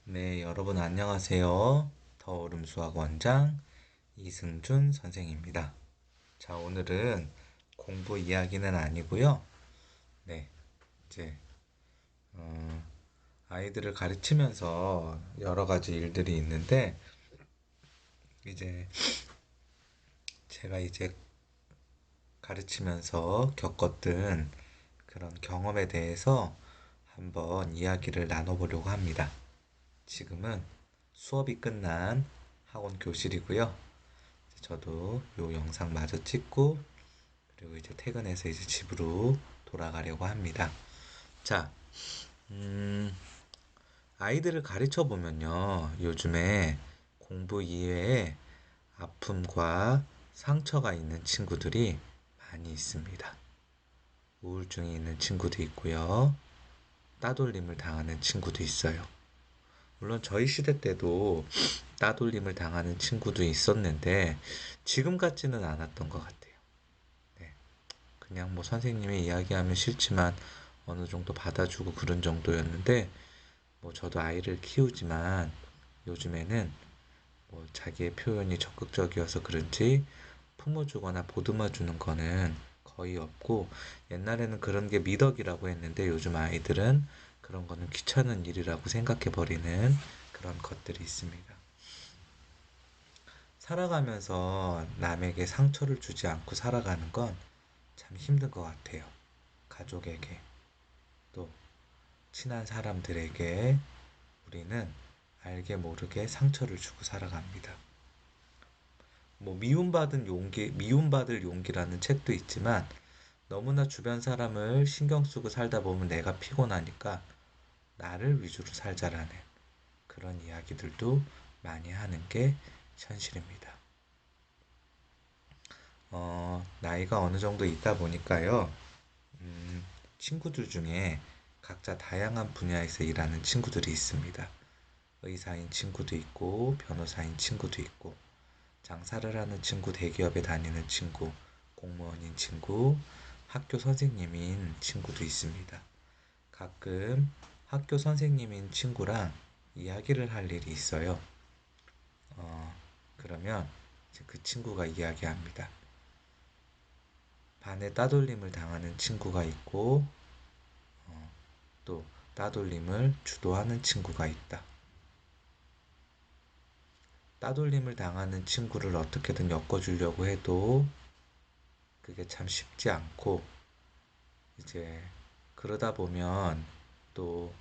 네, 여러분 안녕하세요. 더오름 수학 원장 이승준 선생입니다. 자, 오늘은 공부 이야기는 아니고요. 네, 이제 어, 아이들을 가르치면서 여러 가지 일들이 있는데 이제 제가 이제 가르치면서 겪었던 그런 경험에 대해서 한번 이야기를 나눠보려고 합니다. 지금은 수업이 끝난 학원 교실이고요. 저도 요 영상 마저 찍고 그리고 이제 퇴근해서 이제 집으로 돌아가려고 합니다. 자, 음, 아이들을 가르쳐 보면요. 요즘에 공부 이외에 아픔과 상처가 있는 친구들이 많이 있습니다. 우울증이 있는 친구도 있고요. 따돌림을 당하는 친구도 있어요. 물론 저희 시대 때도 따돌림을 당하는 친구도 있었는데 지금 같지는 않았던 것 같아요. 네. 그냥 뭐 선생님이 이야기하면 싫지만 어느 정도 받아주고 그런 정도였는데 뭐 저도 아이를 키우지만 요즘에는 뭐 자기의 표현이 적극적이어서 그런지 품어주거나 보듬어주는 거는 거의 없고 옛날에는 그런 게 미덕이라고 했는데 요즘 아이들은 그런 거는 귀찮은 일이라고 생각해 버리는 그런 것들이 있습니다. 살아가면서 남에게 상처를 주지 않고 살아가는 건 참 힘든 것 같아요. 가족에게, 또 친한 사람들에게 우리는 알게 모르게 상처를 주고 살아갑니다. 뭐 미움받을 용기라는 책도 있지만 너무나 주변 사람을 신경 쓰고 살다 보면 내가 피곤하니까 나를 위주로 살자라는 그런 이야기들도 많이 하는 게 현실입니다. 나이가 어느 정도 있다 보니까요, 친구들 중에 각자 다양한 분야에서 일하는 친구들이 있습니다. 의사인 친구도 있고, 변호사인 친구도 있고, 장사를 하는 친구, 대기업에 다니는 친구, 공무원인 친구, 학교 선생님인 친구도 있습니다. 가끔 학교 선생님인 친구랑 이야기를 할 일이 있어요. 그러면 이제 그 친구가 이야기합니다. 반에 따돌림을 당하는 친구가 있고, 또 따돌림을 주도하는 친구가 있다. 따돌림을 당하는 친구를 어떻게든 엮어주려고 해도 그게 참 쉽지 않고, 이제 그러다 보면 또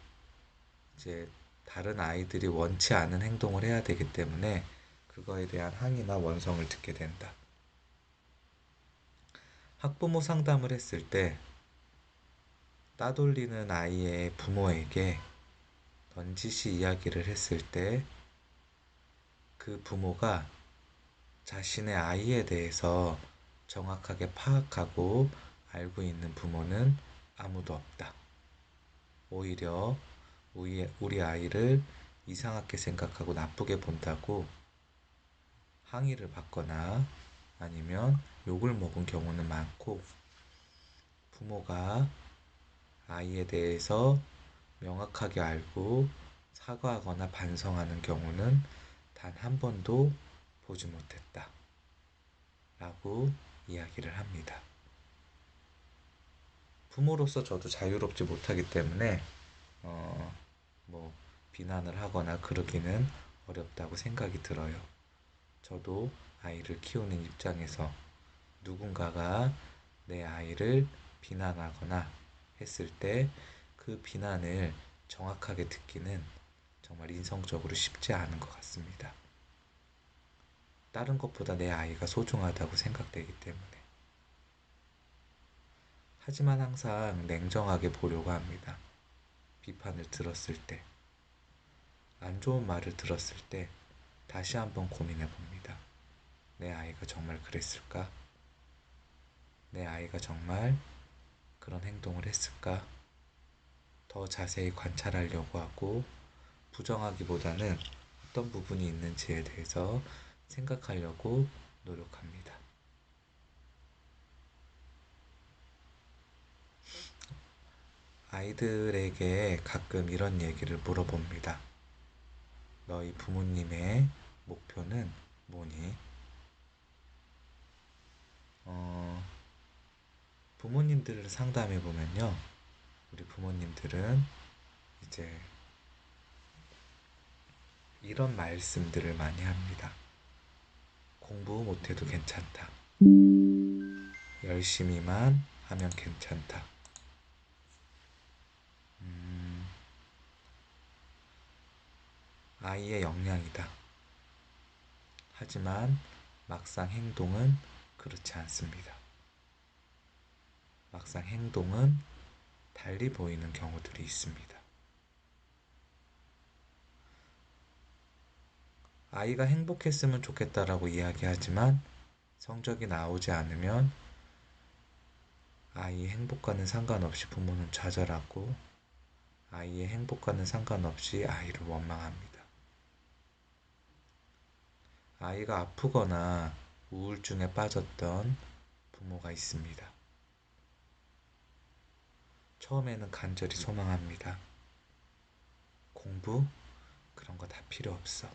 이제 다른 아이들이 원치 않은 행동을 해야 되기 때문에 그거에 대한 항의나 원성을 듣게 된다. 학부모 상담을 했을 때 따돌리는 아이의 부모에게 넌지시 이야기를 했을 때 그 부모가 자신의 아이에 대해서 정확하게 파악하고 알고 있는 부모는 아무도 없다. 오히려 우리 아이를 이상하게 생각하고 나쁘게 본다고 항의를 받거나 아니면 욕을 먹은 경우는 많고 부모가 아이에 대해서 명확하게 알고 사과하거나 반성하는 경우는 단 한 번도 보지 못했다. 라고 이야기를 합니다. 부모로서 저도 자유롭지 못하기 때문에, 어, 뭐, 비난을 하거나 그러기는 어렵다고 생각이 들어요. 저도 아이를 키우는 입장에서 누군가가 내 아이를 비난하거나 했을 때 그 비난을 정확하게 듣기는 정말 인성적으로 쉽지 않은 것 같습니다. 다른 것보다 내 아이가 소중하다고 생각되기 때문에. 하지만 항상 냉정하게 보려고 합니다. 비판을 들었을 때, 안 좋은 말을 들었을 때 다시 한번 고민해 봅니다. 내 아이가 정말 그랬을까? 내 아이가 정말 그런 행동을 했을까? 더 자세히 관찰하려고 하고 부정하기보다는 어떤 부분이 있는지에 대해서 생각하려고 노력합니다. 아이들에게 가끔 이런 얘기를 물어봅니다. 너희 부모님의 목표는 뭐니? 어, 부모님들을 상담해 보면요. 우리 부모님들은 이제 이런 말씀들을 많이 합니다. 공부 못해도 괜찮다. 열심히만 하면 괜찮다. 음, 아이의 역량이다. 하지만 막상 행동은 그렇지 않습니다. 막상 행동은 달리 보이는 경우들이 있습니다. 아이가 행복했으면 좋겠다라고 이야기하지만 성적이 나오지 않으면 아이의 행복과는 상관없이 부모는 좌절하고 아이의 행복과는 상관없이 아이를 원망합니다. 아이가 아프거나 우울증에 빠졌던 부모가 있습니다. 처음에는 간절히 소망합니다. 공부? 그런 거 다 필요 없어.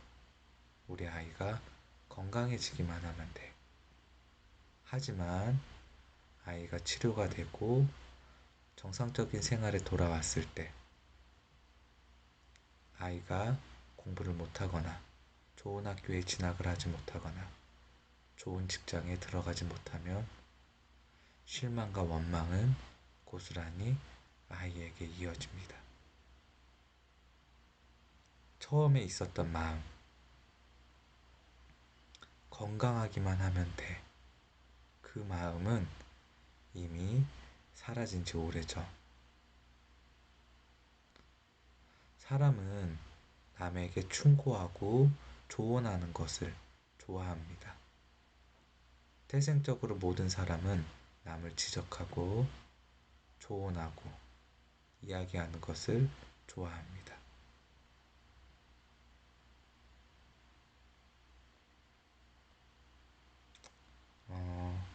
우리 아이가 건강해지기만 하면 돼. 하지만 아이가 치료가 되고 정상적인 생활에 돌아왔을 때 아이가 공부를 못하거나 좋은 학교에 진학을 하지 못하거나 좋은 직장에 들어가지 못하면 실망과 원망은 고스란히 아이에게 이어집니다. 처음에 있었던 마음, 건강하기만 하면 돼. 그 마음은 이미 사라진 지 오래죠. 사람은 남에게 충고하고 조언하는 것을 좋아합니다. 태생적으로 모든 사람은 남을 지적하고 조언하고 이야기하는 것을 좋아합니다. 어,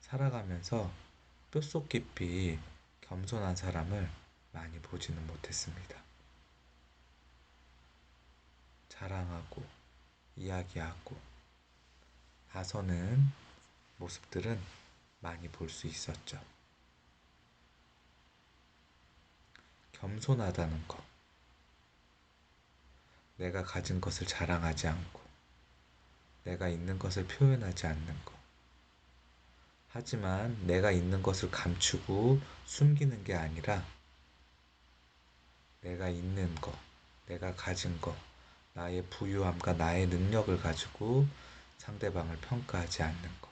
살아가면서 뼛속 깊이 겸손한 사람을 많이 보지는 못했습니다. 자랑하고 이야기하고 나서는 모습들은 많이 볼 수 있었죠. 겸손하다는 것, 내가 가진 것을 자랑하지 않고 내가 있는 것을 표현하지 않는 것. 하지만 내가 있는 것을 감추고 숨기는 게 아니라 내가 있는 것, 내가 가진 것, 나의 부유함과 나의 능력을 가지고 상대방을 평가하지 않는 것.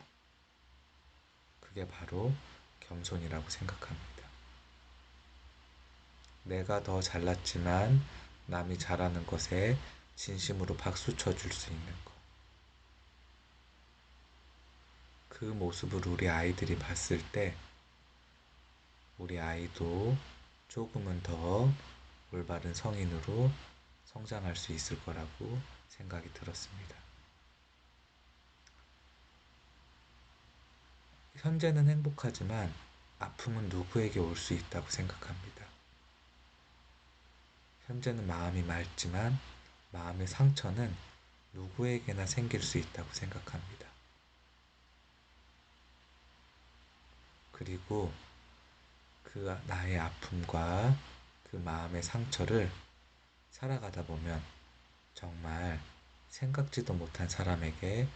그게 바로 겸손이라고 생각합니다. 내가 더 잘났지만 남이 잘하는 것에 진심으로 박수 쳐줄 수 있는 것. 그 모습을 우리 아이들이 봤을 때 우리 아이도 조금은 더 올바른 성인으로 성장할 수 있을 거라고 생각이 들었습니다. 현재는 행복하지만 아픔은 누구에게 올 수 있다고 생각합니다. 현재는 마음이 맑지만 마음의 상처는 누구에게나 생길 수 있다고 생각합니다. 그리고 그 나의 아픔과 그 마음의 상처를 살아가다 보면 정말 생각지도 못한 사람에게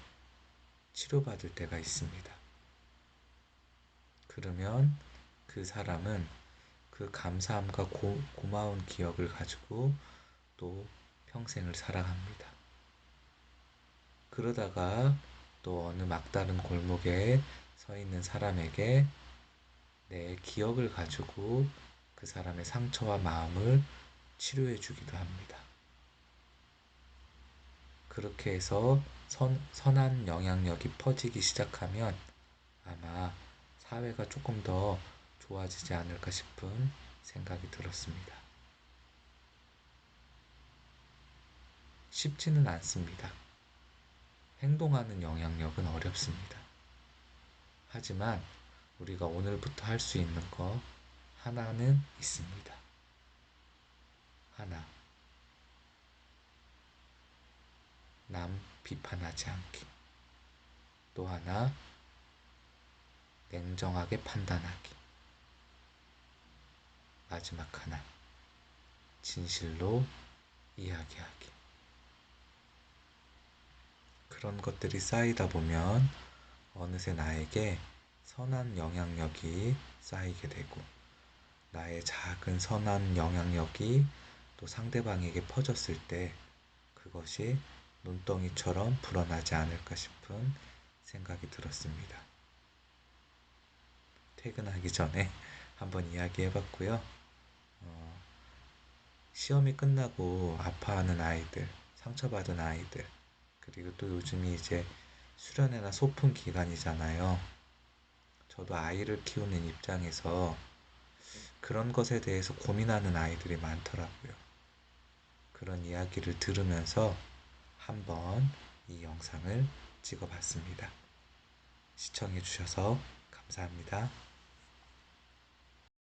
치료받을 때가 있습니다. 그러면 그 사람은 그 감사함과 고마운 기억을 가지고 또 평생을 살아갑니다. 그러다가 또 어느 막다른 골목에 서 있는 사람에게 내 기억을 가지고 그 사람의 상처와 마음을 치료해 주기도 합니다. 그렇게 해서 선한 영향력이 퍼지기 시작하면 아마 사회가 조금 더 좋아지지 않을까 싶은 생각이 들었습니다. 쉽지는 않습니다. 행동하는 영향력은 어렵습니다. 하지만 우리가 오늘부터 할 수 있는 거 하나는 있습니다. 하나. 남 비판하지 않기. 또 하나, 냉정하게 판단하기. 마지막 하나, 진실로 이야기하기. 그런 것들이 쌓이다 보면 어느새 나에게 선한 영향력이 쌓이게 되고, 나의 작은 선한 영향력이 또 상대방에게 퍼졌을 때 그것이 눈덩이처럼 불어나지 않을까 싶은 생각이 들었습니다. 퇴근하기 전에 한번 이야기해봤고요. 어, 시험이 끝나고 아파하는 아이들, 상처받은 아이들, 그리고 또 요즘이 이제 수련회나 소풍 기간이잖아요. 저도 아이를 키우는 입장에서 그런 것에 대해서 고민하는 아이들이 많더라고요. 그런 이야기를 들으면서 한번 이 영상을 찍어봤습니다. 시청해주셔서 감사합니다.